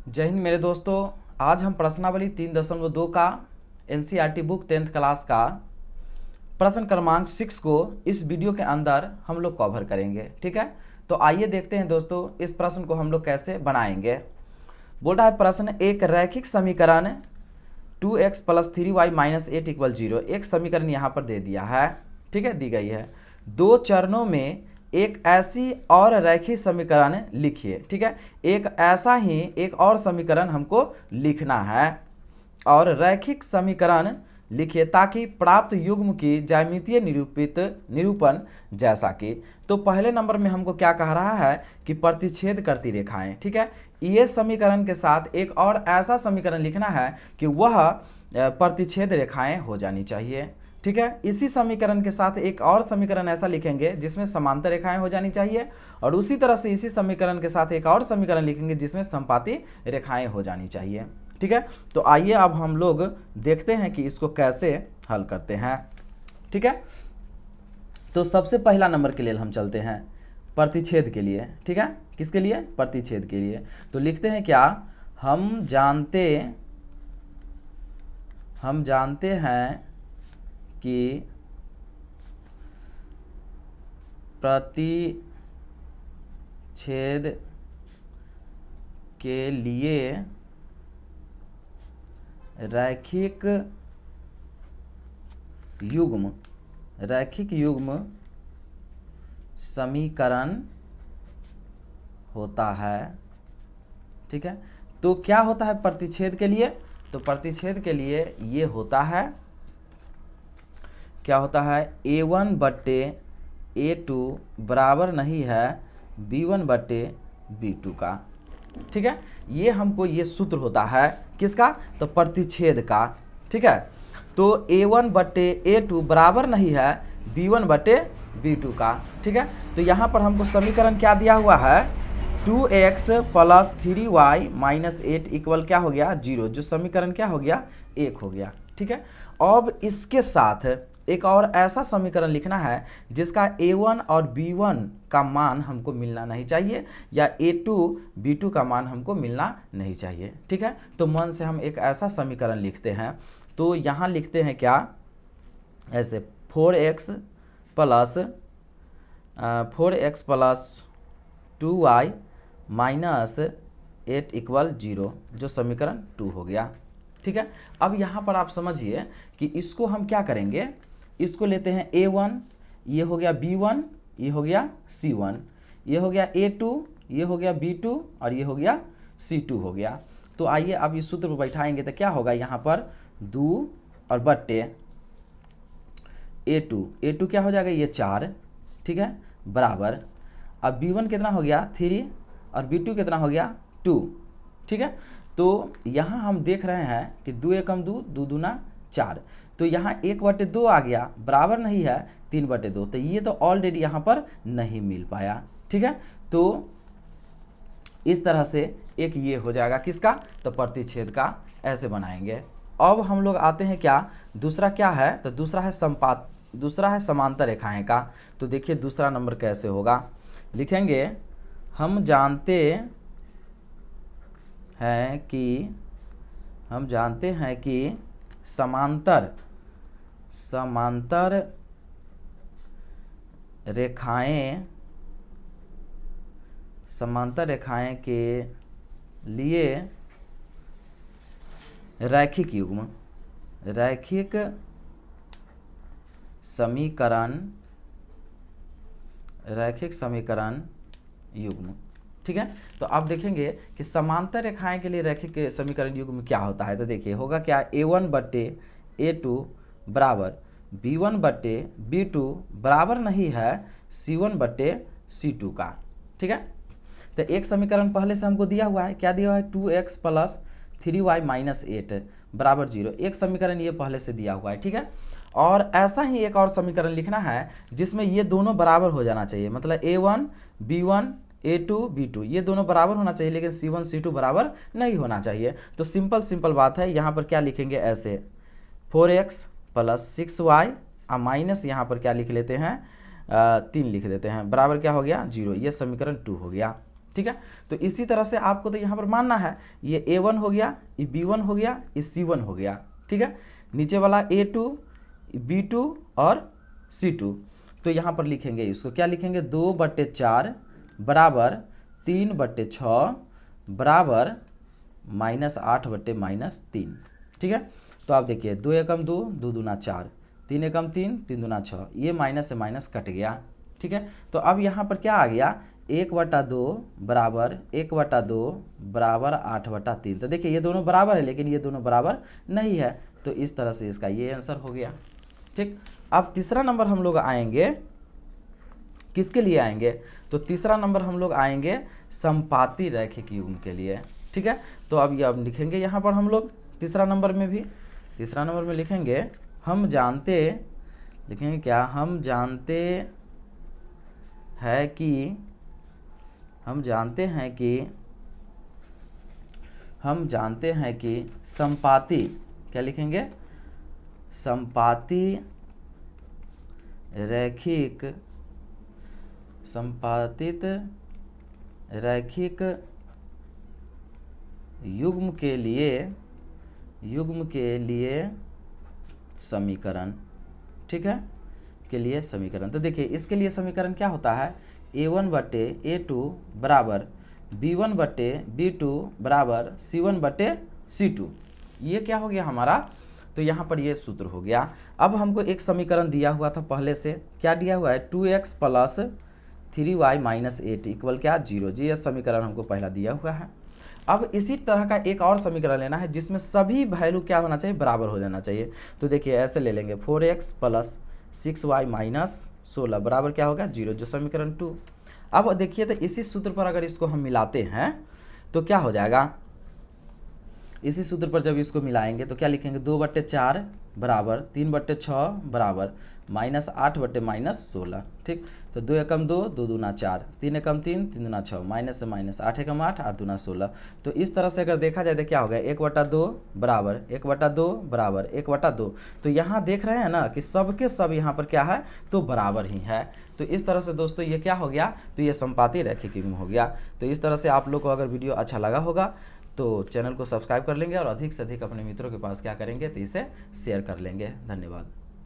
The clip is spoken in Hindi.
जय हिंद मेरे दोस्तों। आज हम प्रश्नावली 3.2 का एनसीईआरटी बुक 10th क्लास का प्रश्न क्रमांक 6 को इस वीडियो के अंदर हम लोग कवर करेंगे। ठीक है, तो आइए देखते हैं दोस्तों इस प्रश्न को हम लोग कैसे बनाएंगे। बोल रहा है प्रश्न, एक रैखिक समीकरण 2x + 3y - 8 = 0। एक समीकरण यहाँ पर दे दिया है, ठीक है, दी गई है। दो चरणों में एक ऐसी और रैखिक समीकरण लिखिए। ठीक है, एक ऐसा ही एक और समीकरण हमको लिखना है और रैखिक समीकरण लिखिए ताकि प्राप्त युग्म की ज्यामितीय निरूपण जैसा कि। तो पहले नंबर में हमको क्या कह रहा है कि प्रतिच्छेद करती रेखाएं। ठीक है, ये समीकरण के साथ एक और ऐसा समीकरण लिखना है कि वह प्रतिच्छेद रेखाएं हो जानी चाहिए। ठीक है, इसी समीकरण के साथ एक और समीकरण ऐसा लिखेंगे जिसमें समांतर रेखाएं हो जानी चाहिए और उसी तरह से इसी समीकरण के साथ एक और समीकरण लिखेंगे जिसमें समपाती रेखाएं हो जानी चाहिए। ठीक है, तो आइए अब हम लोग देखते हैं कि इसको कैसे हल करते हैं। ठीक है, तो सबसे पहला नंबर के लिए हम चलते हैं प्रतिच्छेद के लिए। ठीक है, किसके लिए? प्रतिच्छेद के लिए। तो लिखते हैं क्या, हम जानते हैं कि प्रतिच्छेद के लिए रैखिक युग्म समीकरण होता है। ठीक है, तो क्या होता है प्रतिच्छेद के लिए? तो प्रतिच्छेद के लिए ये होता है, क्या होता है, a1/a2 बराबर नहीं है b1/b2 का। ठीक है, ये हमको ये सूत्र होता है किसका? तो प्रतिच्छेद का। ठीक है, तो a1/a2 बराबर नहीं है b1/b2 का। ठीक है, तो यहाँ पर हमको समीकरण क्या दिया हुआ है, 2x + 3y - 8 = क्या हो गया? 0। जो समीकरण क्या हो गया? 1 हो गया। ठीक है, अब इसके साथ एक और ऐसा समीकरण लिखना है जिसका a1 और b1 का मान हमको मिलना नहीं चाहिए या a2 b2 का मान हमको मिलना नहीं चाहिए। ठीक है, तो मन से हम एक ऐसा समीकरण लिखते हैं। तो यहाँ लिखते हैं क्या, ऐसे 4x + 2y - 8 = 0, जो समीकरण 2 हो गया। ठीक है, अब यहाँ पर आप समझिए कि इसको हम क्या करेंगे, इसको लेते हैं a1, ये हो गया b1, ये हो गया c1, ये हो गया a2, ये हो गया b2 और ये हो गया c2 हो गया। तो आइए अब इस सूत्र पर बैठाएंगे तो क्या होगा, यहाँ पर 2 और बट्टे a2 क्या हो जाएगा, ये 4। ठीक है, बराबर, अब b1 कितना हो गया 3 और b2 कितना हो गया 2। ठीक है, तो यहाँ हम देख रहे हैं कि 2 एकम 2, 2 दूना 4, तो यहाँ 1/2 आ गया, बराबर नहीं है 3/2, तो ये तो ऑलरेडी यहाँ पर नहीं मिल पाया। ठीक है, तो इस तरह से एक ये हो जाएगा किसका, तो प्रतिच्छेद का। ऐसे बनाएंगे। अब हम लोग आते हैं क्या, दूसरा क्या है, तो दूसरा है समांतर रेखाएं का। तो देखिए दूसरा नंबर कैसे होगा, लिखेंगे, हम जानते हैं कि समांतर रेखाएं के लिए रैखिक समीकरण युग्म। ठीक है, तो आप देखेंगे कि समांतर रेखाएं के लिए रैखिक समीकरण युग्म क्या होता है। तो देखिए होगा क्या, a1/a2 बराबर b1/b2 बराबर नहीं है c1/c2 का। ठीक है, तो एक समीकरण पहले से हमको दिया हुआ है, क्या दिया हुआ है, 2x + 3y - 8 बराबर 0। एक समीकरण ये पहले से दिया हुआ है। ठीक है, और ऐसा ही एक और समीकरण लिखना है जिसमें ये दोनों बराबर हो जाना चाहिए, मतलब a1 b1 a2 b2 ये दोनों बराबर होना चाहिए, लेकिन c1 c2 बराबर नहीं होना चाहिए। तो सिंपल बात है, यहाँ पर क्या लिखेंगे, ऐसे 4x + 6y माइनस यहाँ पर क्या लिख लेते हैं, 3 लिख देते हैं, बराबर क्या हो गया 0। ये समीकरण 2 हो गया। ठीक है। तो इसी तरह से आपको तो यहाँ पर मानना है, ये A1 हो गया, ये B1 हो गया, ये C1 हो गया, ठीक है। नीचे वाला A2, B2 और C2। तो यहाँ पर लिखेंगे इसको, क्या लिखेंगे, 2/4 बराबर 3/6 बराबर -8/-3, ठीक है। तो आप देखिए 2 एकम 2, 2 दूना 4, 3 एकम 3, 3 दूना 6, ये माइनस से माइनस कट गया, ठीक है। तो अब यहाँ पर क्या आ गया, 1/2 बराबर 1/2 बराबर 8/3। तो देखिए ये दोनों बराबर है, लेकिन ये दोनों बराबर नहीं है, तो इस तरह से इसका ये आंसर हो गया, ठीक। अब तीसरा नंबर हम लोग आएंगे, किसके लिए आएंगे, तो तीसरा नंबर हम लोग आएंगे समपाती रैखिक युग्म के लिए, ठीक है। तो अब ये अब लिखेंगे यहाँ पर हम लोग तीसरा नंबर में भी, तीसरा नंबर में लिखेंगे, हम जानते, लिखेंगे क्या, हम जानते हैं कि, हम जानते हैं कि समपाती, क्या लिखेंगे, समपाती रैखिक, संपातित रैखिक युग्म के लिए समीकरण, ठीक है, के लिए समीकरण। तो देखिए इसके लिए समीकरण क्या होता है, A1/A2 बराबर B1/B2 बराबर C1/C2। ये क्या हो गया हमारा, तो यहाँ पर ये सूत्र हो गया। अब हमको एक समीकरण दिया हुआ था पहले से, क्या दिया हुआ है, 2x + 3y - 8 इक्वल क्या, 0। जी, यह समीकरण हमको पहला दिया हुआ है। अब इसी तरह का एक और समीकरण लेना है जिसमें सभी वैल्यू क्या होना चाहिए, बराबर हो जाना चाहिए। तो देखिए ऐसे ले लेंगे, 4x + 6y - 16 बराबर क्या होगा, 0, जो समीकरण 2। अब देखिए तो इसी सूत्र पर अगर इसको हम मिलाते हैं तो क्या हो जाएगा, इसी सूत्र पर जब इसको मिलाएंगे तो क्या लिखेंगे, 2/4 बराबर 3/6 बराबर -8/-16, ठीक। तो 2 एकम 2, 2 दूना 4, 3 एकम 3, 3 दूना 6, माइनस से माइनस, 8 एकम 8, 8 दूना 16। तो इस तरह से अगर देखा जाए तो क्या हो गया, 1/2 बराबर 1/2 बराबर 1/2। तो यहाँ देख रहे हैं ना कि सबके सब यहाँ पर क्या है, तो बराबर ही है। तो इस तरह से दोस्तों ये क्या हो गया, तो ये समपाती रैखिक युग्म हो गया। तो इस तरह से आप लोग को अगर वीडियो अच्छा लगा होगा तो चैनल को सब्सक्राइब कर लेंगे और अधिक से अधिक अपने मित्रों के पास क्या करेंगे, तो इसे शेयर कर लेंगे। धन्यवाद।